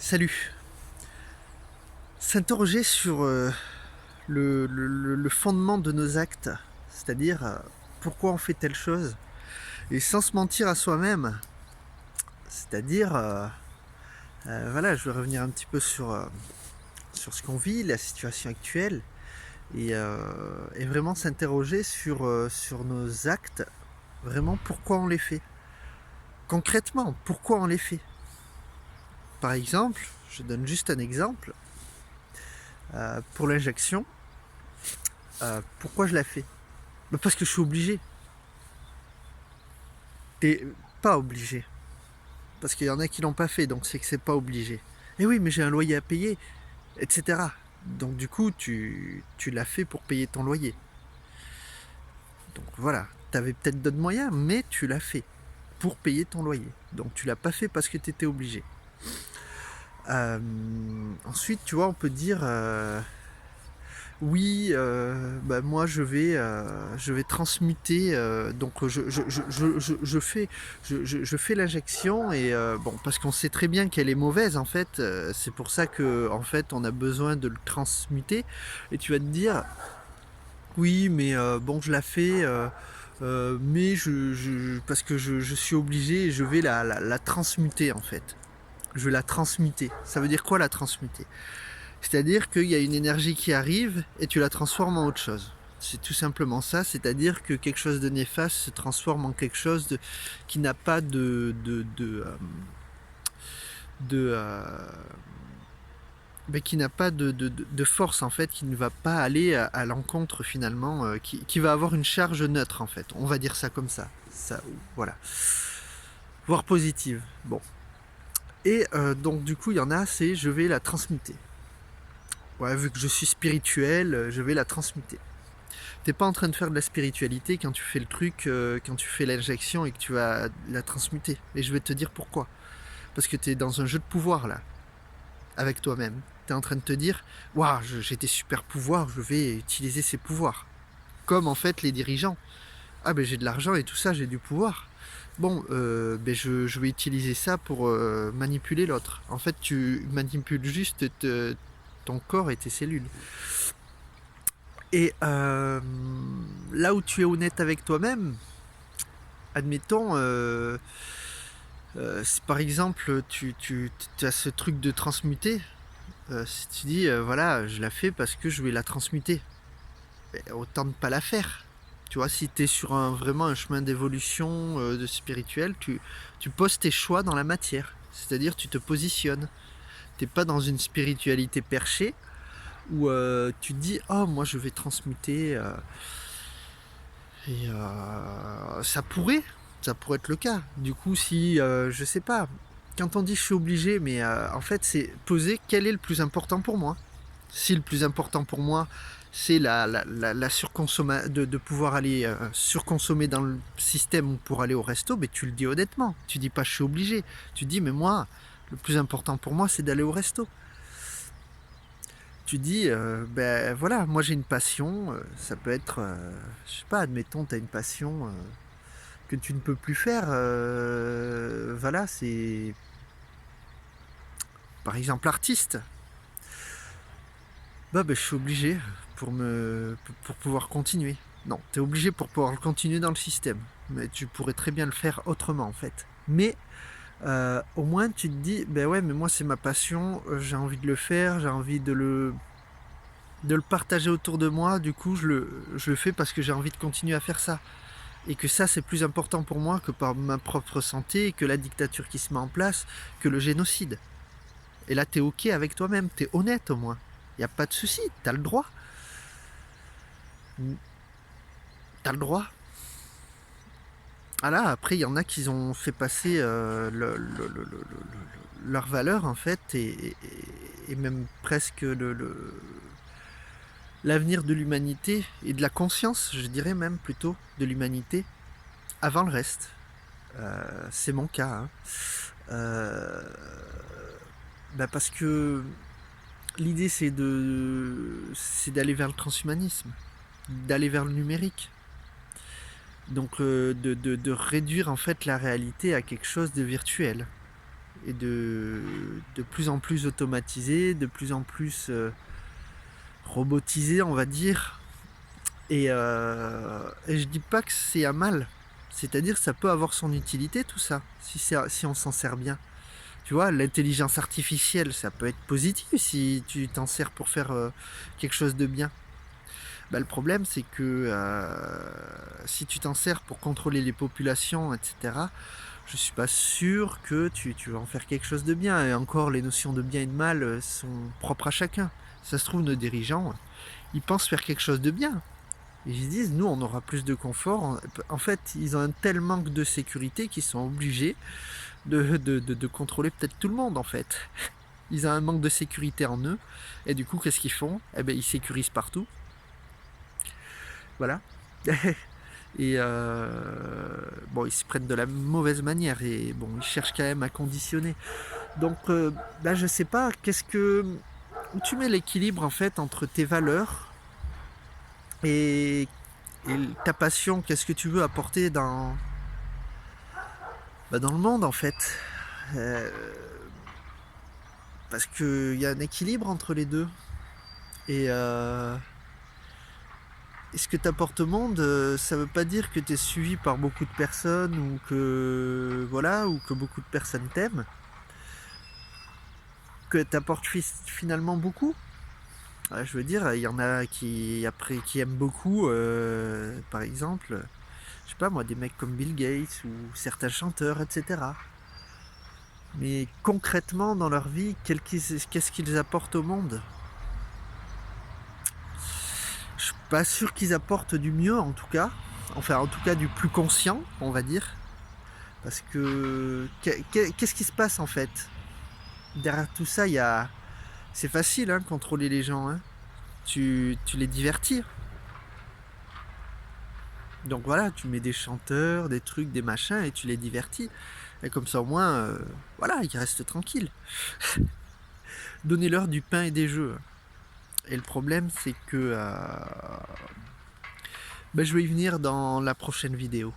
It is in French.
Salut. S'interroger sur le fondement de nos actes, c'est-à-dire pourquoi on fait telle chose, et sans se mentir à soi-même, c'est-à-dire, voilà, je vais revenir un petit peu sur ce qu'on vit, la situation actuelle, et vraiment s'interroger sur nos actes, vraiment pourquoi on les fait. Concrètement, pourquoi on les fait. Par exemple, je donne juste un exemple, pour l'injection, pourquoi je la fais. Parce que je suis obligé. T'es pas obligé. Parce qu'il y en a qui l'ont pas fait, donc c'est que c'est pas obligé. Et oui, mais j'ai un loyer à payer, etc. Donc du coup, tu l'as fait pour payer ton loyer. Donc voilà, t'avais peut-être d'autres moyens, mais tu l'as fait pour payer ton loyer. Donc tu l'as pas fait parce que t'étais obligé. Ensuite, tu vois, on peut dire oui, moi je vais transmuter, donc je fais l'injection et bon, parce qu'on sait très bien qu'elle est mauvaise en fait, c'est pour ça que en fait on a besoin de le transmuter. Et tu vas te dire oui, mais bon, je la fais, mais parce que je suis obligé, je vais la transmuter en fait. Je vais la transmuter. Ça veut dire quoi, la transmuter? C'est-à-dire qu'il y a une énergie qui arrive et tu la transformes en autre chose. C'est tout simplement ça, c'est-à-dire que quelque chose de néfaste se transforme en quelque chose qui n'a pas de, qui n'a pas de force en fait, qui ne va pas aller à l'encontre finalement, qui va avoir une charge neutre en fait. On va dire ça comme ça, voilà, voire positive. Bon, et donc du coup il y en a, c'est je vais la transmuter. Ouais, vu que je suis spirituel, je vais la transmuter. T'es pas en train de faire de la spiritualité quand tu fais le truc, quand tu fais l'injection et que tu vas la transmuter. Et je vais te dire pourquoi. Parce que t'es dans un jeu de pouvoir là, avec toi-même. T'es en train de te dire, waouh, j'ai des super pouvoirs, je vais utiliser ces pouvoirs. Comme en fait les dirigeants. Ah ben j'ai de l'argent et tout ça, j'ai du pouvoir. Bon, je vais utiliser ça pour manipuler l'autre. En fait, tu manipules juste ton corps et tes cellules. Et là où tu es honnête avec toi-même, admettons, si par exemple tu as ce truc de transmuter, si tu dis voilà, je la fais parce que je vais la transmuter, ben, autant ne pas la faire. Tu vois, si tu es sur vraiment un chemin d'évolution de spirituel, tu poses tes choix dans la matière. C'est-à-dire tu te positionnes. T'es pas dans une spiritualité perchée où tu te dis oh moi je vais transmuter et ça pourrait être le cas. Du coup, si, je sais pas, quand on dit je suis obligé, mais en fait, c'est poser quel est le plus important pour moi. Si le plus important pour moi, c'est la surconsommation, de pouvoir aller surconsommer dans le système pour aller au resto, mais tu le dis honnêtement. Tu dis pas je suis obligé. Tu dis mais moi, le plus important pour moi, c'est d'aller au resto. Tu dis, ben voilà, moi j'ai une passion, ça peut être, je sais pas, admettons, tu as une passion que tu ne peux plus faire, voilà, c'est par exemple artiste. Je suis obligé pour pouvoir continuer. Non, tu es obligé pour pouvoir le continuer dans le système. Mais tu pourrais très bien le faire autrement en fait. Mais au moins tu te dis, ben ouais, mais moi c'est ma passion, j'ai envie de le faire, j'ai envie de le partager autour de moi, du coup je le fais parce que j'ai envie de continuer à faire ça. Et que ça c'est plus important pour moi que par ma propre santé, que la dictature qui se met en place, que le génocide. Et là t'es ok avec toi-même, t'es honnête au moins. Y a pas de souci, t'as le droit. T'as le droit. Ah là, après il y en a qui ont fait passer leur valeur en fait, et même presque l'avenir de l'humanité et de la conscience, je dirais même plutôt, de l'humanité, avant le reste. C'est mon cas. Hein. Euh, parce que l'idée c'est d'aller vers le transhumanisme, d'aller vers le numérique. Donc de réduire en fait la réalité à quelque chose de virtuel. et de plus en plus automatisé, de plus en plus robotisé, on va dire. Et je dis pas que c'est un mal, c'est-à-dire ça peut avoir son utilité tout ça, si on s'en sert bien. Tu vois, l'intelligence artificielle, ça peut être positif si tu t'en sers pour faire quelque chose de bien. Bah, le problème, c'est que si tu t'en sers pour contrôler les populations, etc., je suis pas sûr que tu vas en faire quelque chose de bien. Et encore, les notions de bien et de mal sont propres à chacun. Ça se trouve, nos dirigeants, ils pensent faire quelque chose de bien. Et ils se disent, nous, on aura plus de confort. En fait, ils ont un tel manque de sécurité qu'ils sont obligés de contrôler peut-être tout le monde, en fait. Ils ont un manque de sécurité en eux. Et du coup, qu'est-ce qu'ils font? Eh ben, ils sécurisent partout. Voilà. Et bon, ils s'y prennent de la mauvaise manière. Et bon, ils cherchent quand même à conditionner. Donc, là, je sais pas, où tu mets l'équilibre, en fait, entre tes valeurs et, et ta passion, qu'est-ce que tu veux apporter dans le monde, en fait. Euh, Parce qu'il y a un équilibre entre les deux. Et ce que tu apportes au monde, ça veut pas dire que tu es suivi par beaucoup de personnes ou que voilà ou que beaucoup de personnes t'aiment. Que tu apportes finalement beaucoup. Je veux dire, il y en a qui aiment beaucoup, par exemple, je sais pas moi, des mecs comme Bill Gates ou certains chanteurs, etc. Mais concrètement dans leur vie, qu'est-ce qu'ils apportent au monde? Je suis pas sûr qu'ils apportent du mieux en tout cas. Enfin en tout cas du plus conscient, on va dire. Parce que qu'est-ce qui se passe en fait? Derrière tout ça, c'est facile, hein, contrôler les gens, hein. Tu les divertis. Donc voilà, tu mets des chanteurs, des trucs, des machins et tu les divertis. Et comme ça au moins, voilà, ils restent tranquilles. Donnez-leur du pain et des jeux. Et le problème, c'est que ben, je vais y venir dans la prochaine vidéo.